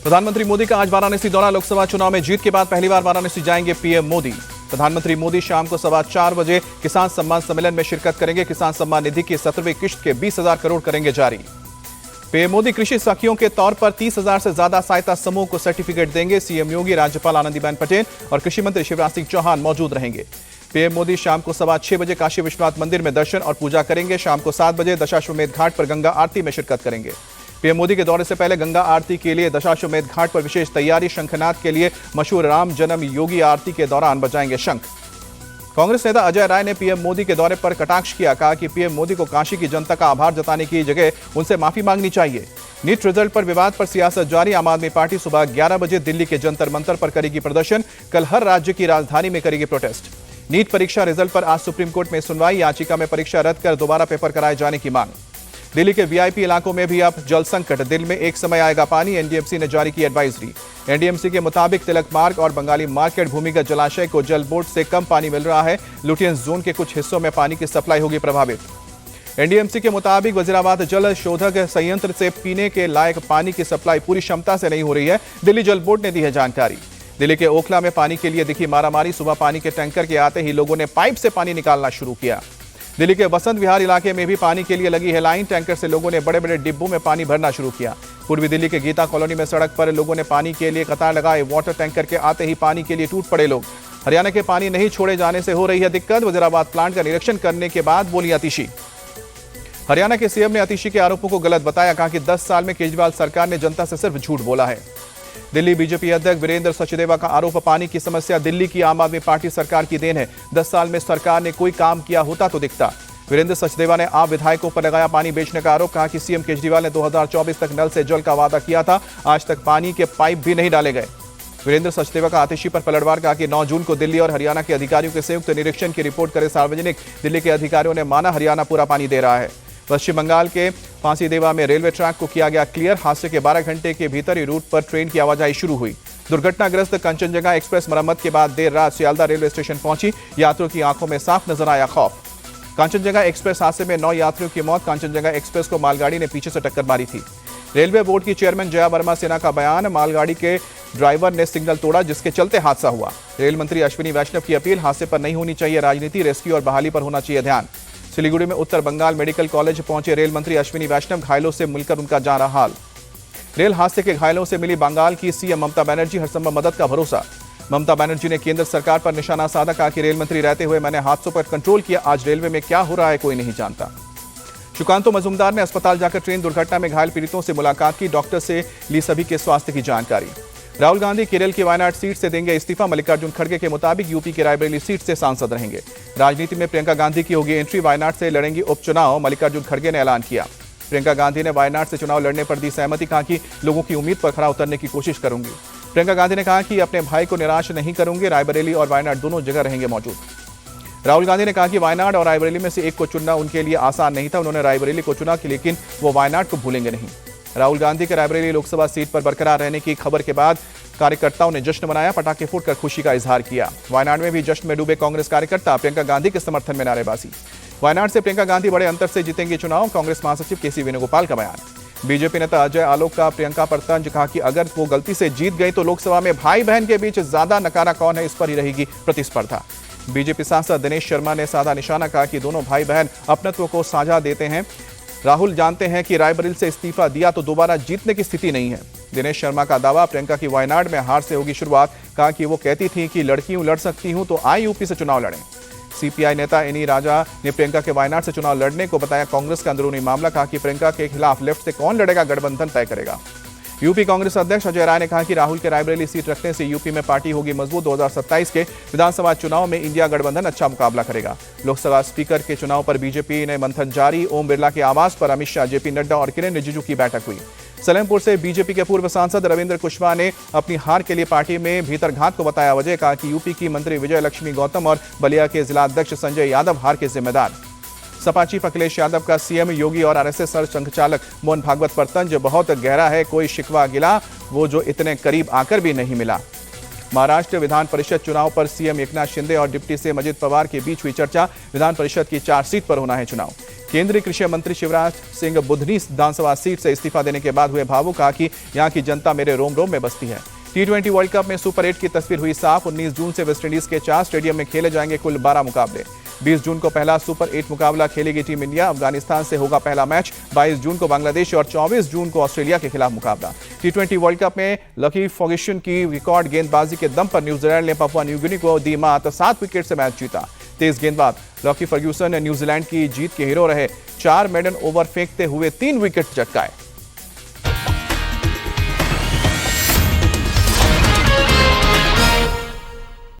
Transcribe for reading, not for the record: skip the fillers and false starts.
प्रधानमंत्री मोदी का आज वाराणसी दौरा। लोकसभा चुनाव में जीत के बाद पहली बार वाराणसी जाएंगे पीएम मोदी। प्रधानमंत्री मोदी शाम को 4:15 बजे किसान सम्मान सम्मेलन में शिरकत करेंगे। किसान सम्मान निधि की 17वीं किश्त के 20,000 करोड़ करेंगे जारी। पीएम मोदी कृषि सखियों के तौर पर 30,000 से ज्यादा सहायता समूह को सर्टिफिकेट देंगे। सीएम योगी, राज्यपाल आनंदीबेन पटेल और कृषि मंत्री शिवराज सिंह चौहान मौजूद रहेंगे। पीएम मोदी शाम को 6:15 बजे काशी विश्वनाथ मंदिर में दर्शन और पूजा करेंगे। शाम को 7 बजे दशाश्वमेध घाट पर गंगा आरती में शिरकत करेंगे। पीएम मोदी के दौरे से पहले गंगा आरती के लिए दशाश्वमेध घाट पर विशेष तैयारी। शंखनाद के लिए मशहूर राम जन्म योगी आरती के दौरान बजाएंगे शंख। कांग्रेस नेता अजय राय ने पीएम मोदी के दौरे पर कटाक्ष किया। कहा कि पीएम मोदी को काशी की जनता का आभार जताने की जगह उनसे माफी मांगनी चाहिए। नीट रिजल्ट पर विवाद पर सियासत जारी। आम आदमी पार्टी सुबह 11 बजे दिल्ली के जंतर मंतर पर करेगी प्रदर्शन। कल हर राज्य की राजधानी में करेगी प्रोटेस्ट। नीट परीक्षा रिजल्ट पर आज सुप्रीम कोर्ट में सुनवाई। याचिका में परीक्षा रद्द कर दोबारा पेपर कराए जाने की मांग। दिल्ली के वीआईपी इलाकों में भी अब जल संकट। दिल में एक समय आएगा पानी। एनडीएमसी ने जारी की एडवाइजरी। एनडीएमसी के मुताबिक तिलक मार्ग और बंगाली मार्केट भूमिगत जलाशय को जल बोर्ड से कम पानी मिल रहा है। लुटियंस जोन के कुछ हिस्सों में पानी की सप्लाई होगी प्रभावित। एनडीएमसी के मुताबिक वजीराबाद जल शोधक संयंत्र से पीने के लायक पानी की सप्लाई पूरी क्षमता से नहीं हो रही है। दिल्ली जल बोर्ड ने दी है जानकारी। दिल्ली के ओखला में पानी के लिए दिखी मारामारी। सुबह पानी के टैंकर के आते ही लोगों ने पाइप से पानी निकालना शुरू किया। दिल्ली के बसंत विहार इलाके में भी पानी के लिए लगी है लाइन। टैंकर से लोगों ने बड़े बड़े डिब्बों में पानी भरना शुरू किया। पूर्वी दिल्ली के गीता कॉलोनी में सड़क पर लोगों ने पानी के लिए कतार लगाए। वाटर टैंकर के आते ही पानी के लिए टूट पड़े लोग। हरियाणा के पानी नहीं छोड़े जाने से हो रही है दिक्कत। वजीराबाद प्लांट का निरीक्षण करने के बाद बोली आतिशी। हरियाणा के सीएम ने आतिशी के आरोपों को गलत बताया। कहा कि 10 साल में केजरीवाल सरकार ने जनता से सिर्फ झूठ बोला है। दिल्ली बीजेपी अध्यक्ष वीरेंद्र सचदेवा का आरोप, पानी की समस्या दिल्ली की आम आदमी पार्टी सरकार की देन है। 10 साल में सरकार ने कोई काम किया होता तो दिखता। वीरेंद्र सचदेवा ने आप विधायकों पर लगाया पानी बेचने का आरोप। कहा कि सीएम केजरीवाल ने 2024 तक नल से जल का वादा किया था। आज तक पानी के पाइप भी नहीं डाले गए। वीरेंद्र सचदेवा का आतिशी पर पलटवार। कहा कि 9 जून को दिल्ली और हरियाणा के अधिकारियों के संयुक्त निरीक्षण की रिपोर्ट करे सार्वजनिक। दिल्ली के अधिकारियों ने माना हरियाणा पूरा पानी दे रहा है। पश्चिम बंगाल के फांसीदेवा में रेलवे ट्रैक को किया गया क्लियर। हादसे के 12 घंटे के भीतर ही रूट पर ट्रेन की आवाजाही शुरू हुई। दुर्घटनाग्रस्त कंचनजंगा एक्सप्रेस मरम्मत के बाद देर रात सियालदा रेलवे स्टेशन पहुंची। यात्रियों की आंखों में साफ नजर आया खौफ। कंचनजंगा एक्सप्रेस हादसे में 9 यात्रियों की मौत। कंचनजंगा एक्सप्रेस को मालगाड़ी ने पीछे से टक्कर मारी थी। रेलवे बोर्ड की चेयरमैन जया वर्मा सिन्हा का बयान, मालगाड़ी के ड्राइवर ने सिग्नल तोड़ा जिसके चलते हादसा हुआ। रेल मंत्री अश्विनी वैष्णव की अपील, हादसे पर नहीं होनी चाहिए राजनीति, रेस्क्यू और बहाली पर होना चाहिए ध्यान। सिलीगुड़ी में उत्तर बंगाल मेडिकल कॉलेज पहुंचे रेल मंत्री अश्विनी वैष्णव। घायलों से मिलकर उनका जाना हाल। रेल हादसे के घायलों से मिली बंगाल की सीएम ममता बनर्जी। हरसंभव मदद का भरोसा। ममता बनर्जी ने केंद्र सरकार पर निशाना साधा। कहा कि रेल मंत्री रहते हुए मैंने हादसों पर कंट्रोल किया। आज रेलवे में क्या हो रहा है कोई नहीं जानता। सुकांतो मजूमदार ने अस्पताल जाकर ट्रेन दुर्घटना में घायल पीड़ितों से मुलाकात की। डॉक्टर से ली सभी के स्वास्थ्य की जानकारी। राहुल गांधी केरल की वायनाड सीट से देंगे इस्तीफा। मल्लिकार्जुन खड़गे के मुताबिक यूपी की रायबरेली सीट से सांसद रहेंगे। राजनीति में प्रियंका गांधी की होगी एंट्री। वायनाड से लड़ेंगी उपचुनाव। मल्लिकार्जुन खड़गे ने ऐलान किया। प्रियंका गांधी ने वायनाड से चुनाव लड़ने पर दी सहमति। कहा कि लोगों की उम्मीद पर खरा उतरने की कोशिश करूंगी। प्रियंका गांधी ने कहा कि अपने भाई को निराश नहीं करूंगी। रायबरेली और वायनाड दोनों जगह रहेंगे मौजूद। राहुल गांधी ने कहा कि वायनाड और रायबरेली में से एक को चुनना उनके लिए आसान नहीं था। उन्होंने रायबरेली को चुना लेकिन वो वायनाड को भूलेंगे नहीं। राहुल गांधी के रायबरेली लोकसभा सीट पर बरकरार रहने की खबर के बाद कार्यकर्ताओं ने जश्न मनाया। पटाखे फूटकर खुशी का इजहार किया। वायनाड में भी जश्न में डूबे कांग्रेस कार्यकर्ता। प्रियंका गांधी के समर्थन में नारेबाजी। वायनाड से प्रियंका गांधी बड़े अंतर से जीतेंगे चुनाव। कांग्रेस महासचिव केसी वेणुगोपाल का बयान। बीजेपी नेता अजय आलोक का प्रियंका पर तंज। कहा कि अगर वो गलती से जीत गई तो लोकसभा में भाई बहन के बीच ज्यादा नकारा कौन है, इस पर ही रहेगी प्रतिस्पर्धा। बीजेपी सांसद दिनेश शर्मा ने साधा निशाना। कहा कि दोनों भाई बहन अपनत्व को साझा देते हैं। राहुल जानते हैं कि रायबरेली से इस्तीफा दिया तो दोबारा जीतने की स्थिति नहीं है। दिनेश शर्मा का दावा, प्रियंका की वायनाड में हार से होगी शुरुआत। कहा कि वो कहती थी कि लड़की लड़ सकती हूं तो आई यूपी से चुनाव लड़ें। सीपीआई नेता एनी राजा ने प्रियंका के वायनाड से चुनाव लड़ने को बताया कांग्रेस का अंदरूनी मामला। कहा कि प्रियंका के खिलाफ लेफ्ट से कौन लड़ेगा, गठबंधन तय करेगा। यूपी कांग्रेस अध्यक्ष अजय राय ने कहा कि राहुल के रायबरेली सीट रखने से यूपी में पार्टी होगी मजबूत। 2027 के विधानसभा चुनाव में इंडिया गठबंधन अच्छा मुकाबला करेगा। लोकसभा स्पीकर के चुनाव पर बीजेपी ने मंथन जारी। ओम बिरला के आवास पर अमित शाह, जेपी नड्डा और किरेन रिजिजू की बैठक हुई। सलेमपुर से बीजेपी के पूर्व सांसद रविंद्र कुशवाहा ने अपनी हार के लिए पार्टी में भीतरघात को बताया वजह। कहा कि यूपी की मंत्री विजय लक्ष्मी गौतम और बलिया के जिलाध्यक्ष संजय यादव हार के जिम्मेदार। सपा चीफ अखिलेश यादव का सीएम योगी और आरएसएस संघचालक मोहन भागवत पर तंज। बहुत गहरा है कोई शिकवा गिला, वो जो इतने करीब आकर भी नहीं मिला। महाराष्ट्र विधान परिषद चुनाव पर सीएम एकनाथ शिंदे और डिप्टी सीएम अजित पवार के बीच हुई चर्चा। विधान परिषद की 4 सीट पर होना है चुनाव। केंद्रीय कृषि मंत्री शिवराज सिंह बुधनी विधानसभा सीट से इस्तीफा देने के बाद हुए भावुक, कहा कि यहां की जनता मेरे रोम रोम में बसती है। T20 वर्ल्ड कप में सुपर 8 की तस्वीर हुई साफ। 19 जून से वेस्टइंडीज के 4 स्टेडियम में खेले जाएंगे कुल 12 मुकाबले। 20 जून को पहला सुपर 8 मुकाबला खेलेगी टीम इंडिया। अफगानिस्तान से होगा पहला मैच। 22 जून को बांग्लादेश और 24 जून को ऑस्ट्रेलिया के खिलाफ मुकाबला। T20 वर्ल्ड कप में लकी फर्ग्यूसन की रिकॉर्ड गेंदबाजी के दम पर न्यूजीलैंड ने पपुआ न्यू गिनी को दी मात। 7 विकेट से मैच जीता। तेज गेंदबाज लकी फर्ग्यूसन न्यूजीलैंड की जीत के हीरो रहे। 4 मेडन ओवर फेंकते हुए 3 विकेट चटकाए।